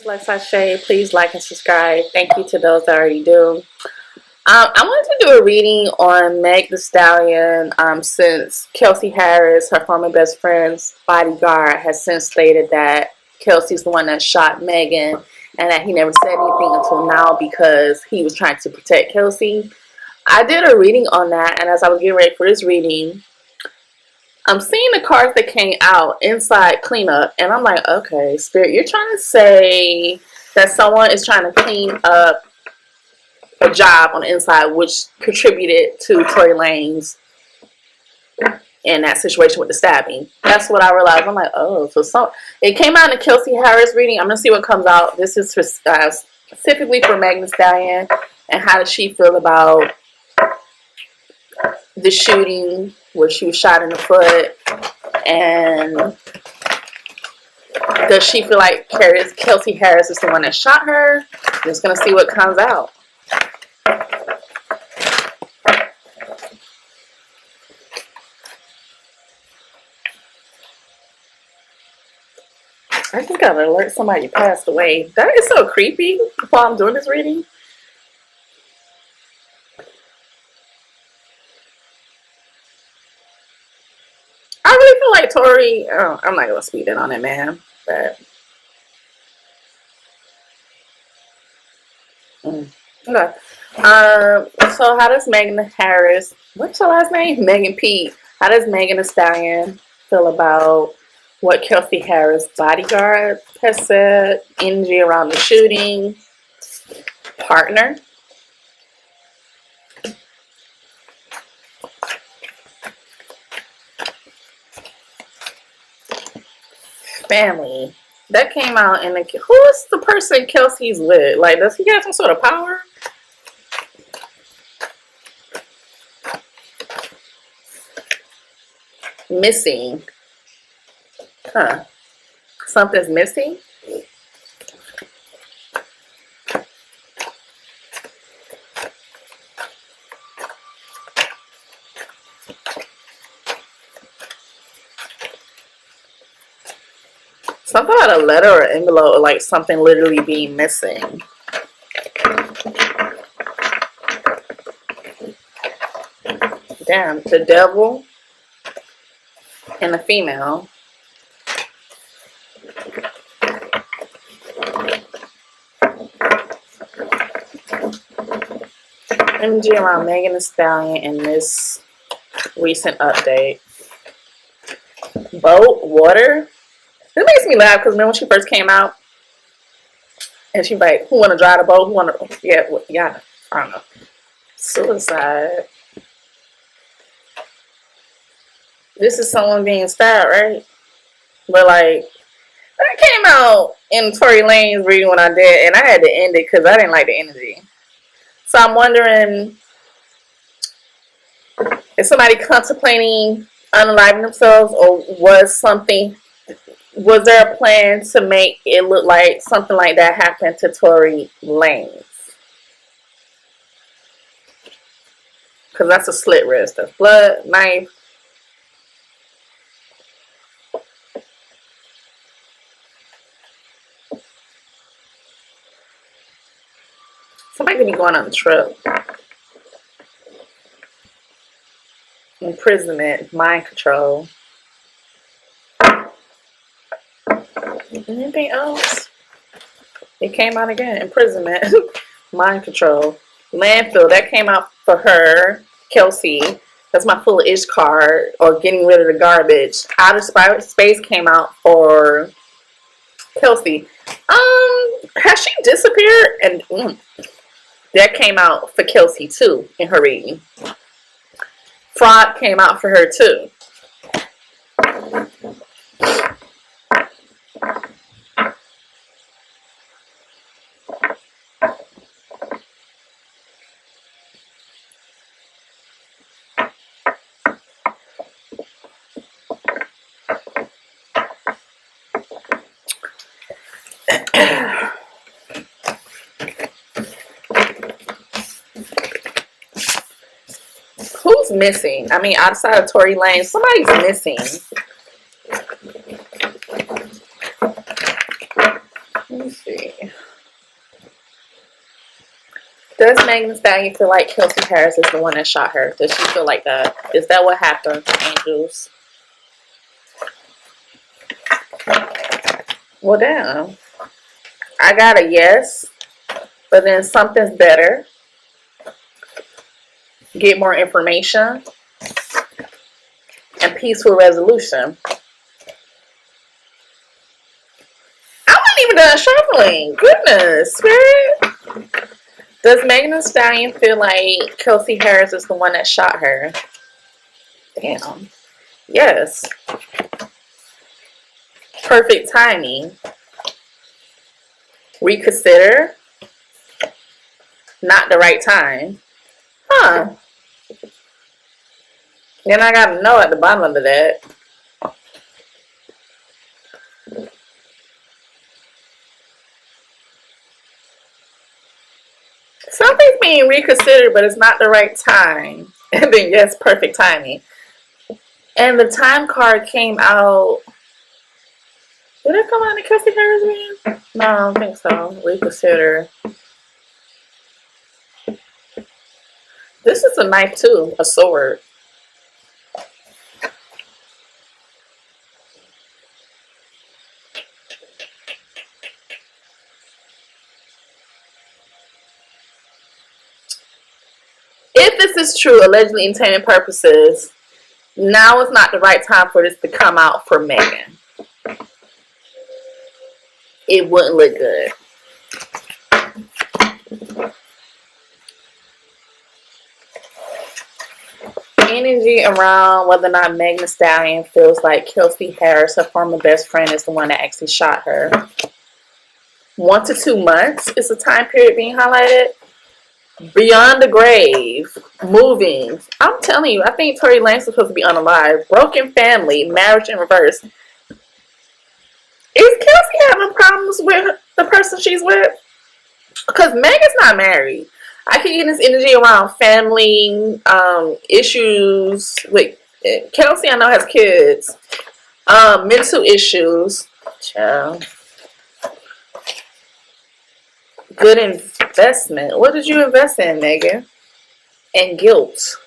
LuxAse, please like and subscribe. Thank you to those that already do. I wanted to do a reading on Meg Thee Stallion since Kelsey Harris, her former best friend's bodyguard, has since stated that Kelsey's the one that shot Megan and that he never said anything until now because he was trying to protect Kelsey. I did a reading on that, and as I was getting ready for this reading, I'm seeing the cards that came out inside cleanup, and I'm like, okay, Spirit, you're trying to say that someone is trying to clean up a job on the inside, which contributed to Tory Lanez in that situation with the stabbing. That's what I realized. I'm like, oh, so it came out in the Kelsey Harris reading. I'm gonna see what comes out. This is for, specifically for Meg Thee Stallion, and how does she feel about the shooting where she was shot in the foot, and does she feel like Kelsey Harris is the one that shot her? I'm just gonna see what comes out. I just gotta alert somebody passed away. That is so creepy while I'm doing this reading. I really feel like Tory, oh, I'm not gonna speed in on it, man. But okay. So how does Megan Harris, what's her last name? Megan Pete. How does Megan Thee Stallion feel about what Kelsey Harris' bodyguard has said? Energy around the shooting. Partner. Family. That came out in the, who is the person Kelsey's with? Like, does he have some sort of power? Missing. Huh. Something's missing? Something about a letter or envelope, or like something literally being missing. Damn, the devil and the female. Energy around Megan Thee Stallion in this recent update. Boat, water. It makes me laugh because remember when she first came out and she was like, who want to drive the boat? Who want to, yeah, I don't know. Suicide. This is someone being stabbed, right? But like, that came out in Tory Lanez reading when I did, and I had to end it because I didn't like the energy. So I'm wondering, is somebody contemplating unaliving themselves, or was there a plan to make it look like something like that happened to Tory Lanez? Because that's a slit wrist. A blood, knife. Somebody could be going on a trip. Imprisonment, mind control. Anything else? It came out again. Imprisonment, mind control. Landfill, that came out for her, Kelsey. That's my full-ish card, or getting rid of the garbage. Outer space came out for Kelsey. Has she disappeared? And that came out for Kelsey too in her reading. Fraud came out for her too. Who's missing? I mean, outside of Tory Lanez, somebody's missing. Let me see. Does Megan Thee Stallion feel like Kelsey Harris is the one that shot her? Does she feel like that? Is that what happened, Angels? Well, damn. I got a yes, but then something's better. Get more information. And peaceful resolution. I wasn't even done shuffling. Goodness, spirit. Does Megan Thee Stallion feel like Kelsey Harris is the one that shot her? Damn. Yes. Perfect timing. Reconsider. Not the right time. Huh. Then I got a no at the bottom of that. Something's being reconsidered, but it's not the right time. And then, yes, perfect timing. And the time card came out. Did it come out in Kelsey Harris again? No, I don't think so. Reconsider. This is a knife, too. A sword. If this is true, allegedly entertainment purposes, now is not the right time for this to come out for Megan. It wouldn't look good. Energy around whether or not Megan Thee Stallion feels like Kelsey Harris, her former best friend, is the one that actually shot her. 1 to 2 months is the time period being highlighted. Beyond the grave. Moving. I'm telling you, I think Tory Lanez supposed to be unalive. Broken family. Marriage in reverse. Is Kelsey having problems with the person she's with? Because Megan's not married. I can get this energy around family issues. With Kelsey, I know has kids. Mental issues. Child. Good investment. What did you invest in, Megan? And guilt.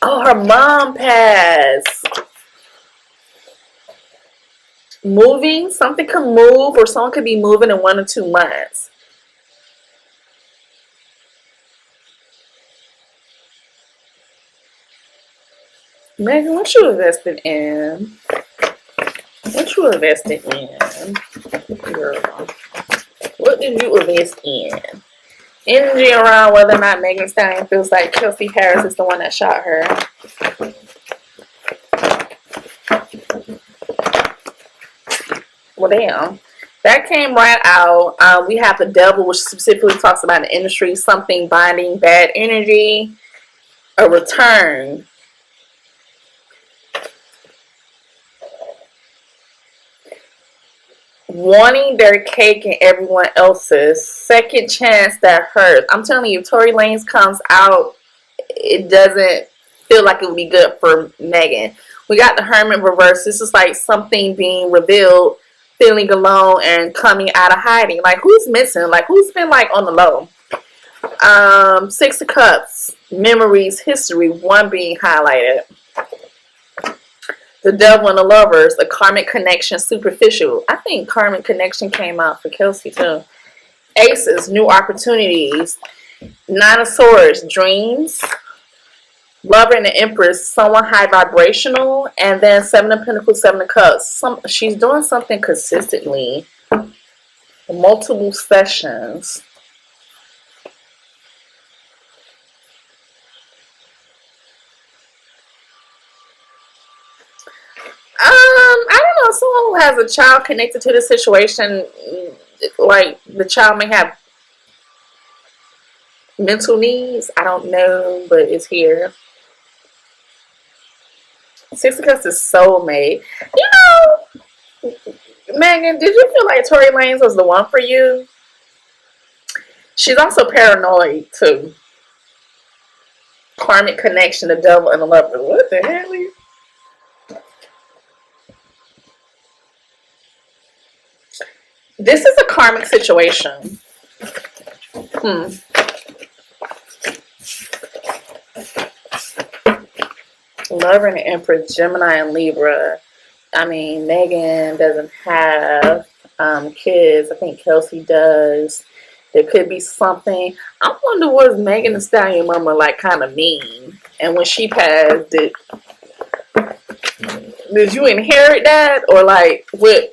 Oh, her mom passed. Moving. Something could move, or someone could be moving in 1 or 2 months. Megan, what you invested in? What you invested in? Girl. What did you invest in? Energy around whether or not Megan Thee Stallion feels like Kelsey Harris is the one that shot her. Well, damn. That came right out. We have the devil, which specifically talks about the industry, something binding, bad energy, a return. Wanting their cake and everyone else's. Second chance that hurts. I'm telling you, Tory Lanez comes out, it doesn't feel like it would be good for Megan. We got the Hermit reverse. This is like something being revealed, feeling alone and coming out of hiding. Like, who's missing? Like, who's been like on the low? 6 of Cups, memories, history, 1 being highlighted. The Devil and the Lovers, a karmic connection, superficial. I think karmic connection came out for Kelsey too. Aces, new opportunities. 9 of Swords, dreams. Lover and the Empress, someone high vibrational. And then 7 of Pentacles, 7 of Cups. She's doing something consistently. Multiple sessions. I don't know, someone who has a child connected to the situation, like the child may have mental needs. I don't know, but it's here. 6 of Cups is soulmate. You know, Megan, did you feel like Tory Lanez was the one for you? She's also paranoid too. Karmic connection, the devil and the lover. What the hell? This is a karmic situation. Lover and Empress, Gemini and Libra. I mean, Megan doesn't have kids. I think Kelsey does. There could be something. I wonder, was Megan Thee Stallion mama like kind of mean? And when she passed, did you inherit that? Or like with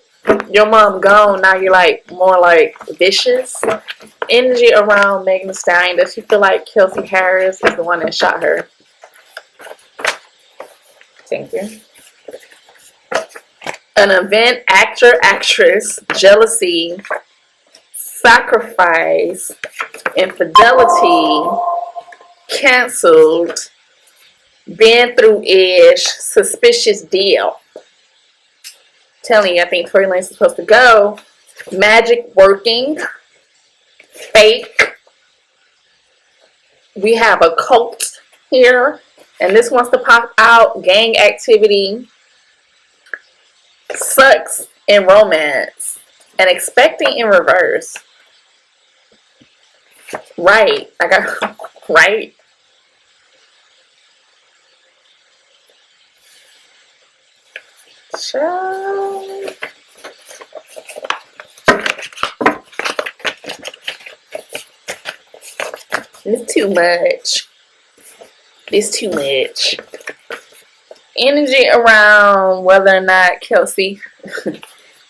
your mom gone, now you're like more like vicious? Energy around Megan Thee Stallion. Does she feel like Kelsey Harris is the one that shot her? Thank you. An event, actor, actress, jealousy, sacrifice, infidelity, canceled, been through ish, suspicious deal. Telling you, I think Tory Lanez is supposed to go. Magic working, fake. We have a cult here, and this wants to pop out. Gang activity, sucks in romance, and expecting in reverse. Right, I got right. Child. It's too much. It's too much. Energy around whether or not Kelsey.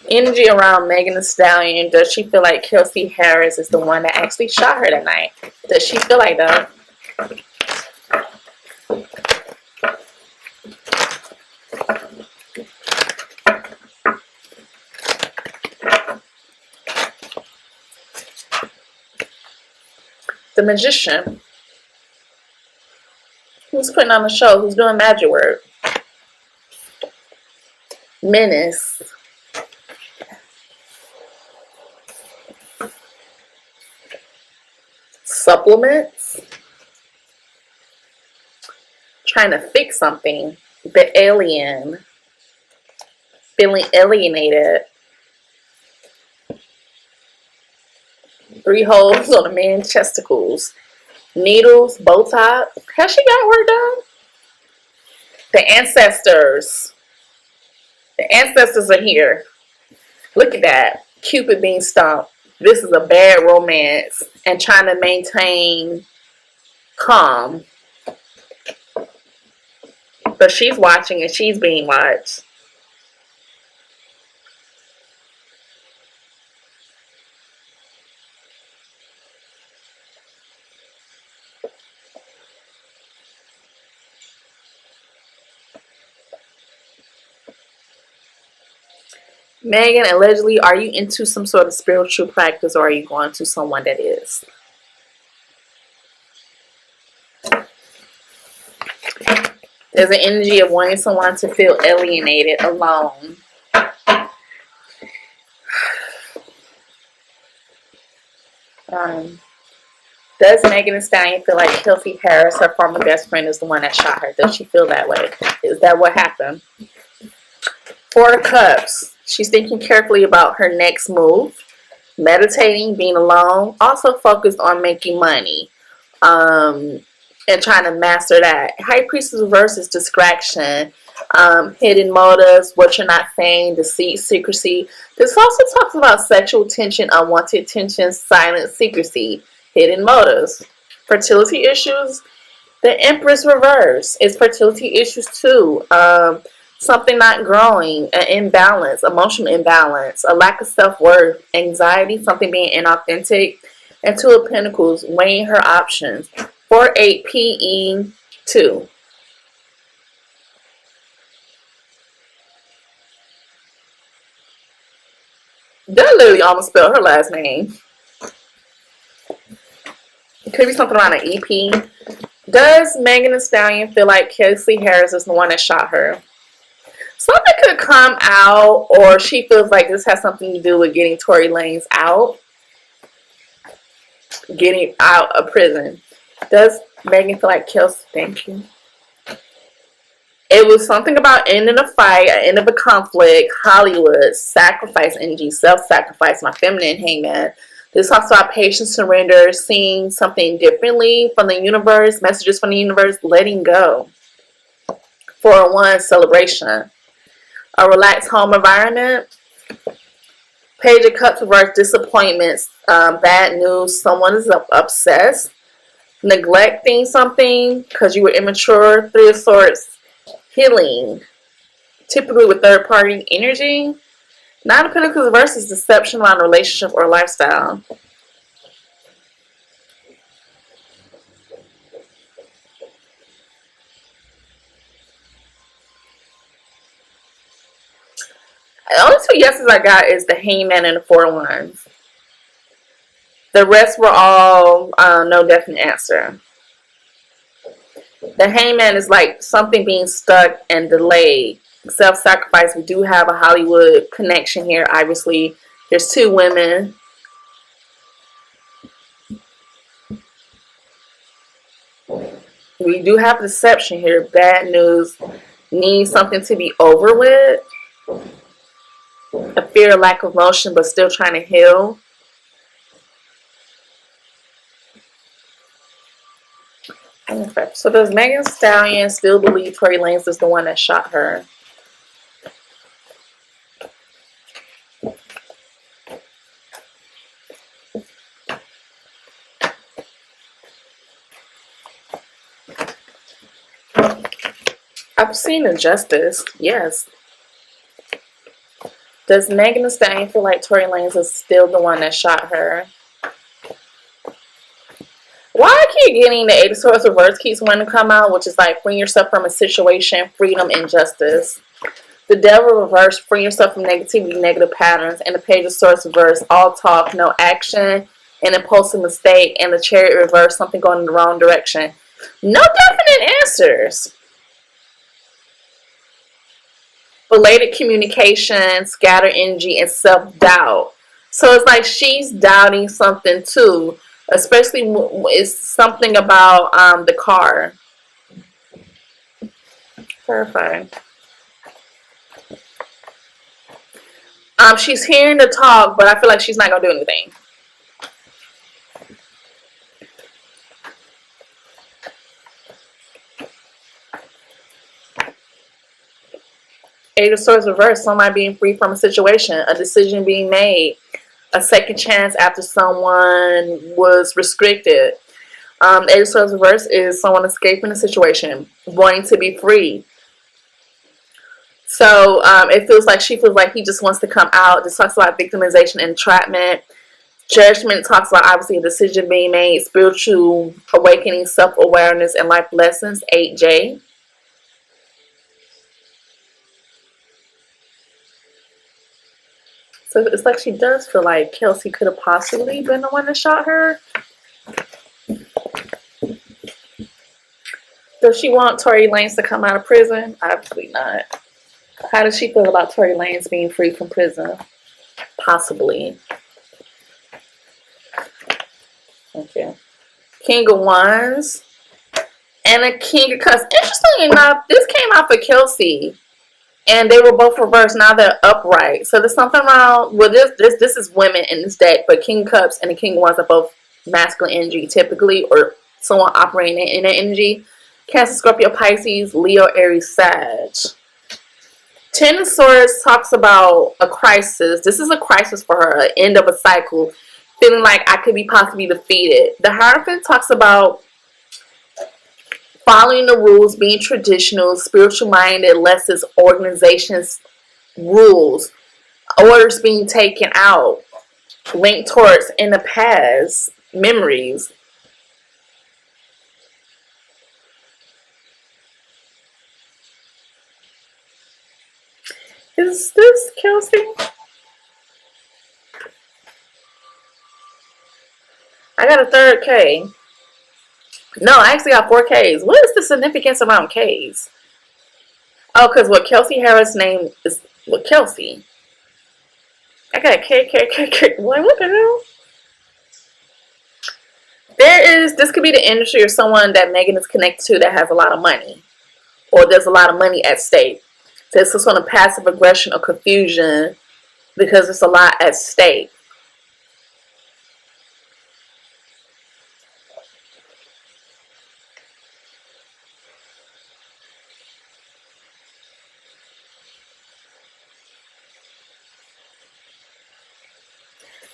Energy around Megan Thee Stallion. Does she feel like Kelsey Harris is the one that actually shot her that night? Does she feel like that? The magician. Who's putting on the show? Who's doing magic work? Menace. Supplements. Trying to fix something. The alien. Feeling alienated. 3 holes on a man's testicles. Needles, Botox. Has she got work done? The ancestors. The ancestors are here. Look at that. Cupid being stomped. This is a bad romance. And trying to maintain calm. But she's watching and she's being watched. Megan, allegedly, are you into some sort of spiritual practice, or are you going to someone that is? There's an energy of wanting someone to feel alienated, alone. Does Megan Thee Stallion feel like Kelsey Harris, her former best friend, is the one that shot her? Does she feel that way? Is that what happened? 4 of Cups. She's thinking carefully about her next move. Meditating, being alone. Also focused on making money. And trying to master that. High Priestess reverse is distraction. Hidden motives, what you're not saying, deceit, secrecy. This also talks about sexual tension, unwanted tension, silent secrecy, hidden motives. Fertility issues. The Empress reverse is fertility issues too. Something not growing, an imbalance, emotional imbalance, a lack of self-worth, anxiety, something being inauthentic, and 2 of Pentacles, weighing her options. 4-8 PE2. That literally almost spelled her last name. It could be something around an EP. Does Megan Thee Stallion feel like Kelsey Harris is the one that shot her? Something could come out, or she feels like this has something to do with getting Tory Lanez out. Getting out of prison. Does Megan feel like Kelsey? Thank you. It was something about ending a fight, end of a conflict, Hollywood, sacrifice energy, self-sacrifice, my feminine hangman. This talks about patience, surrender, seeing something differently from the universe, messages from the universe, letting go. 401, celebration. A relaxed home environment. Page of Cups reverse, disappointments, bad news, someone is obsessed, neglecting something because you were immature. 3 of Swords, healing, typically with third party energy. 9 of Pentacles versus deception around a relationship or lifestyle. The only 2 yeses I got is the Hangman and the 4 of Wands. The rest were all no definite answer. The Hangman is like something being stuck and delayed. Self-sacrifice. We do have a Hollywood connection here, obviously. There's 2 women. We do have deception here. Bad news. Need something to be over with. A fear, lack of motion, but still trying to heal. So does Megan Thee Stallion still believe Tory Lanez is the one that shot her? I've seen injustice, yes. Does Megan Thee Stallion feel like Tory Lanez is still the one that shot her? Why I keep getting the 8 of Swords reverse keeps wanting to come out, which is like freeing yourself from a situation, freedom, and justice. The Devil reverse, freeing yourself from negativity, negative patterns. And the Page of Swords reverse, all talk, no action, an impulsive mistake. And the Chariot reverse, something going in the wrong direction. No definite answers. Belated communication, scattered energy, and self-doubt. So it's like she's doubting something too. Especially, it's something about the car. Clarify. She's hearing the talk, but I feel like she's not going to do anything. Eight of Swords reverse, somebody being free from a situation, a decision being made, a second chance after someone was restricted. Eight of Swords reverse is someone escaping a situation, wanting to be free. So it feels like she feels like he just wants to come out. This talks about victimization and entrapment. Judgment talks about obviously a decision being made, spiritual awakening, self-awareness, and life lessons. 8J. So it's like she does feel like Kelsey could have possibly been the one that shot her. Does she want Tory Lanez to come out of prison? Obviously not. How does she feel about Tory Lanez being free from prison? Possibly. Okay. King of Wands. And a King of Cups. Interestingly enough, this came out for Kelsey. And they were both reversed. Now they're upright. So there's something wrong. Well, this is women in this deck. But King of Cups and the King of Wands are both masculine energy typically. Or someone operating in that energy. Cancer, Scorpio, Pisces, Leo, Aries, Sag. 10 of Swords talks about a crisis. This is a crisis for her. An end of a cycle. Feeling like I could be possibly defeated. The Hierophant talks about following the rules, being traditional, spiritual minded, lessons, organizations, rules, orders being taken out, linked towards in the past, memories. Is this Kelsey? I got a third K. No, I actually got 4 Ks. What is the significance around Ks? Oh, because what Kelsey Harris' name is what Kelsey. I got K. What the hell? This could be the industry or someone that Megan is connected to that has a lot of money. or there's a lot of money at stake. So it's some sort of passive aggression or confusion because there's a lot at stake.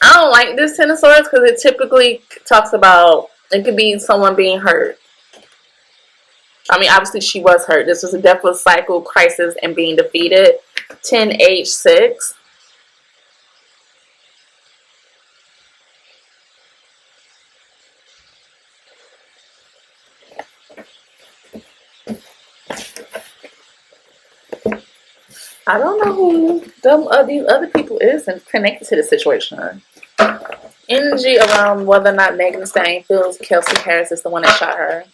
I don't like this Ten of Swords because it typically talks about, it could be someone being hurt. I mean, obviously she was hurt. This was a death cycle, crisis, and being defeated. 10H6. I don't know who these other people is and connected to the situation. Energy around whether or not Megan Thee Stallion feels Kelsey Harris is the one that shot her.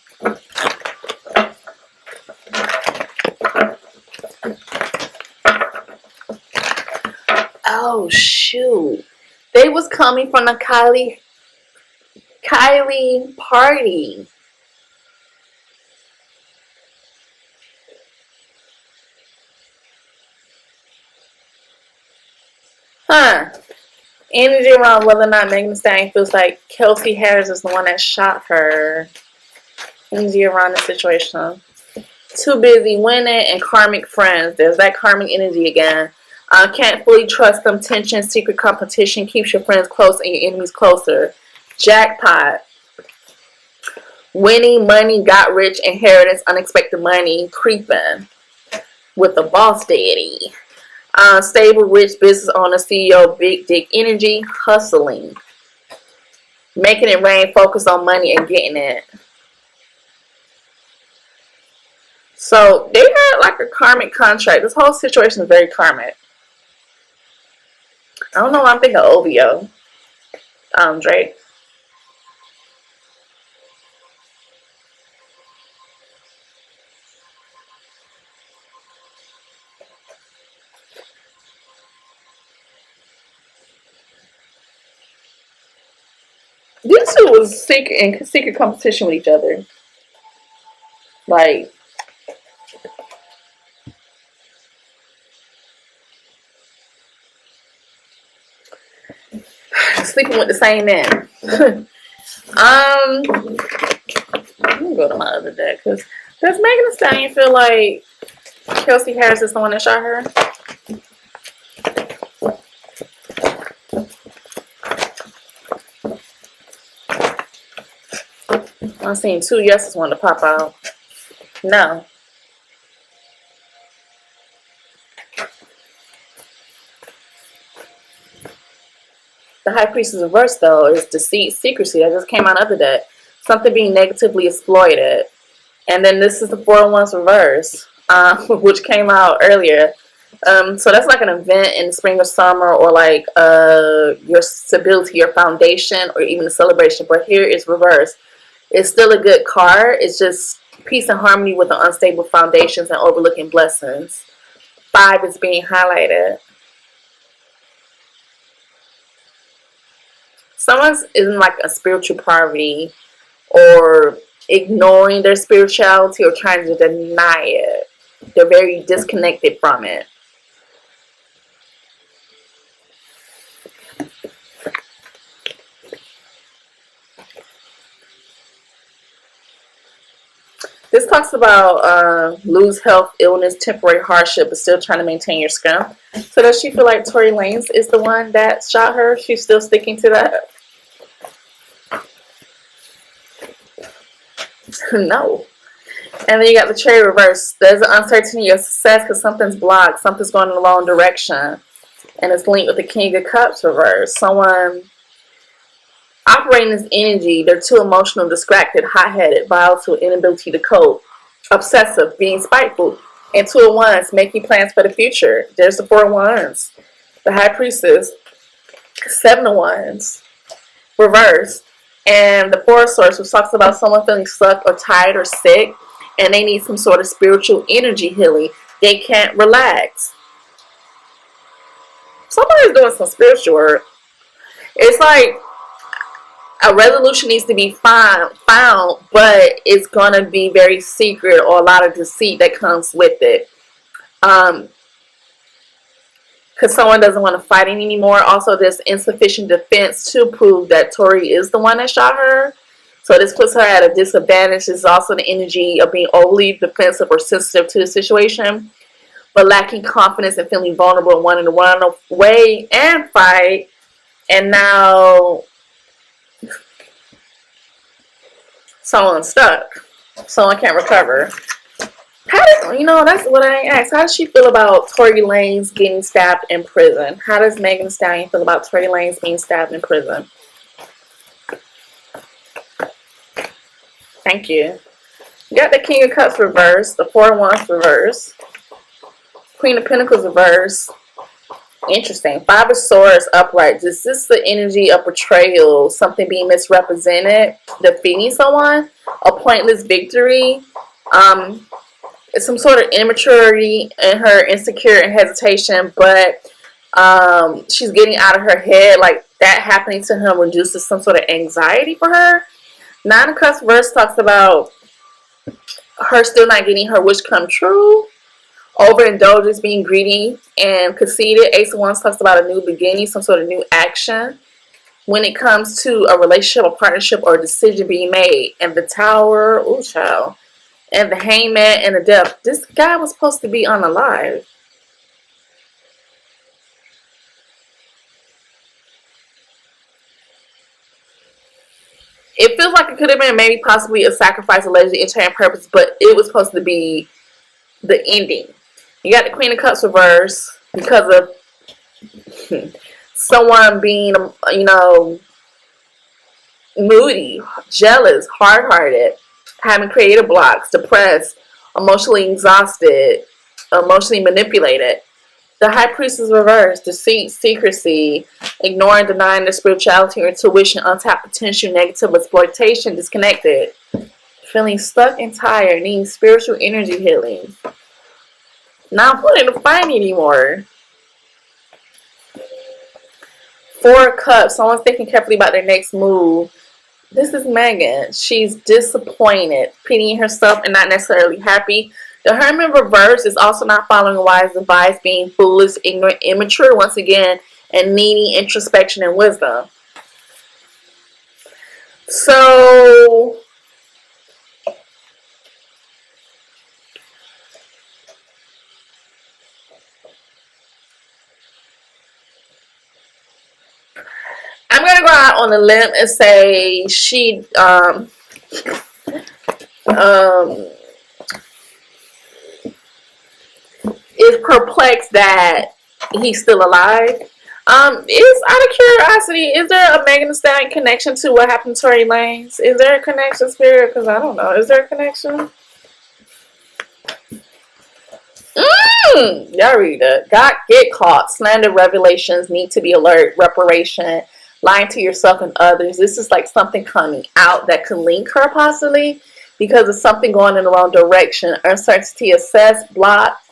Oh shoot. They was coming from the Kylie party. Huh. Energy around whether or not Megan Thee Stallion feels like Kelsey Harris is the one that shot her. Energy around the situation. Too busy winning and karmic friends. There's that karmic energy again. Can't fully trust them. Tension, secret competition keeps your friends close and your enemies closer. Jackpot. Winning, money, got rich, inheritance, unexpected money, creeping with the boss daddy. Stable, rich business owner, CEO, big dick energy, hustling. Making it rain, focus on money and getting it. So they had like a karmic contract. This whole situation is very karmic. I don't know why I'm thinking of OVO. Drake. These two was secret competition with each other. Like, sleeping with the same man. Let me go to my other deck because does Megan Thee Stallion feel like Kelsey Harris is the one that shot her? I'm seeing two yeses want to pop out. No. The High Priestess reverse, though, is deceit, secrecy. That just came out of the deck. Something being negatively exploited. And then this is the 4-1's reverse, which came out earlier. So that's like an event in the spring or summer, or like your stability, your foundation, or even a celebration. But here it's reverse. It's still a good card. It's just peace and harmony with the unstable foundations and overlooking blessings. 5 is being highlighted. Someone's in like a spiritual poverty or ignoring their spirituality or trying to deny it. They're very disconnected from it. This talks about lose health, illness, temporary hardship, but still trying to maintain your strength. So does she feel like Tory Lanez is the one that shot her? She's still sticking to that? No. And then you got the cherry reverse. There's an uncertainty of success because something's blocked. Something's going in the wrong direction. And it's linked with the King of Cups reverse. Someone operating this energy, they're too emotional, distracted, hot-headed, volatile, inability to cope, obsessive, being spiteful. And 2 of Wands, making plans for the future. There's the 4 of Wands. The High Priestess. 7 of Wands. Reverse. And the 4 of Swords, which talks about someone feeling stuck or tired or sick. And they need some sort of spiritual energy healing. They can't relax. Somebody's doing some spiritual work. It's like, A resolution needs to be found, but it's going to be very secret, or a lot of deceit that comes with it. Because someone doesn't want to fight anymore. Also, there's insufficient defense to prove that Tory is the one that shot her. So this puts her at a disadvantage. This is also the energy of being overly defensive or sensitive to the situation, but lacking confidence and feeling vulnerable and wanting to run away and fight. And now someone's stuck. Someone can't recover. That's what I asked. How does she feel about Tory Lanez getting stabbed in prison? How does Megan Thee Stallion feel about Tory Lanez being stabbed in prison? Thank you. You got the King of Cups reversed, the Four of Wands reversed, Queen of Pentacles reversed. Interesting. Five of Swords upright. Is this the energy of betrayal? Something being misrepresented? Defeating someone? A pointless victory? Some sort of immaturity in her, insecure and hesitation, but she's getting out of her head. Like that happening to him reduces some sort of anxiety for her. Nine of Cups verse talks about her still not getting her wish come true. Overindulgence, being greedy and conceited. Ace of Wands talks about a new beginning, some sort of new action when it comes to a relationship, a partnership, or a decision being made. And the Tower, ooh child. And the Hangman and the Death. This guy was supposed to be unalive. It feels like it could have been maybe possibly a sacrifice, allegedly entering purpose, but it was supposed to be the ending. You got the Queen of Cups reverse because of someone being, moody, jealous, hard-hearted, having creative blocks, depressed, emotionally exhausted, emotionally manipulated. The High Priestess reversed, deceit, secrecy, ignoring, denying their spirituality or intuition, untapped potential, negative exploitation, disconnected, feeling stuck and tired, needing spiritual energy healing, not wanting to fight anymore. Four of Cups, someone's thinking carefully about their next move. This is Megan. She's disappointed, pitying herself and not necessarily happy. The Hermit reverse is also not following wise advice, being foolish, ignorant, immature once again, and needing introspection and wisdom. So I'm going to go out on a limb and say she is perplexed that he's still alive. Is out of curiosity, is there a Megan Thee Stallion connection to what happened to Tory Lanez? Is there a connection, Spirit? Because I don't know. Is there a connection? Y'all read it. God, get caught. Slander, revelations, need to be alert, reparation, lying to yourself and others. This is like something coming out that could link her possibly because of something going in the wrong direction. Uncertainty of success blocked,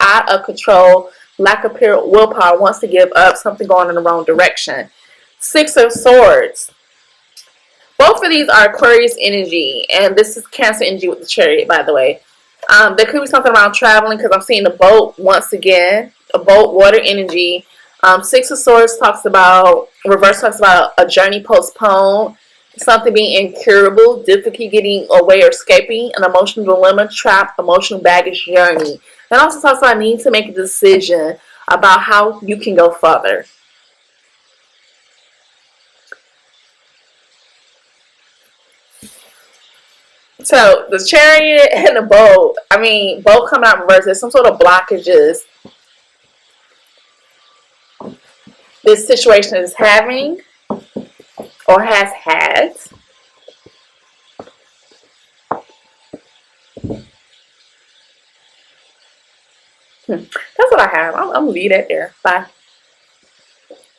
out of control, lack of willpower, wants to give up, something going in the wrong direction. Six of Swords. Both of these are Aquarius energy, and this is Cancer energy with the Chariot, by the way. There could be something around traveling because I'm seeing the boat once again, a boat, water energy. Six of Swords reverse talks about a journey postponed, something being incurable, difficulty getting away or escaping, an emotional dilemma, trapped, emotional baggage journey. It also talks about needing to make a decision about how you can go further. So the Chariot and the boat, both come out reverse. There's some sort of blockages this situation is having or has had. That's what I have. I'm going to leave that there. Bye.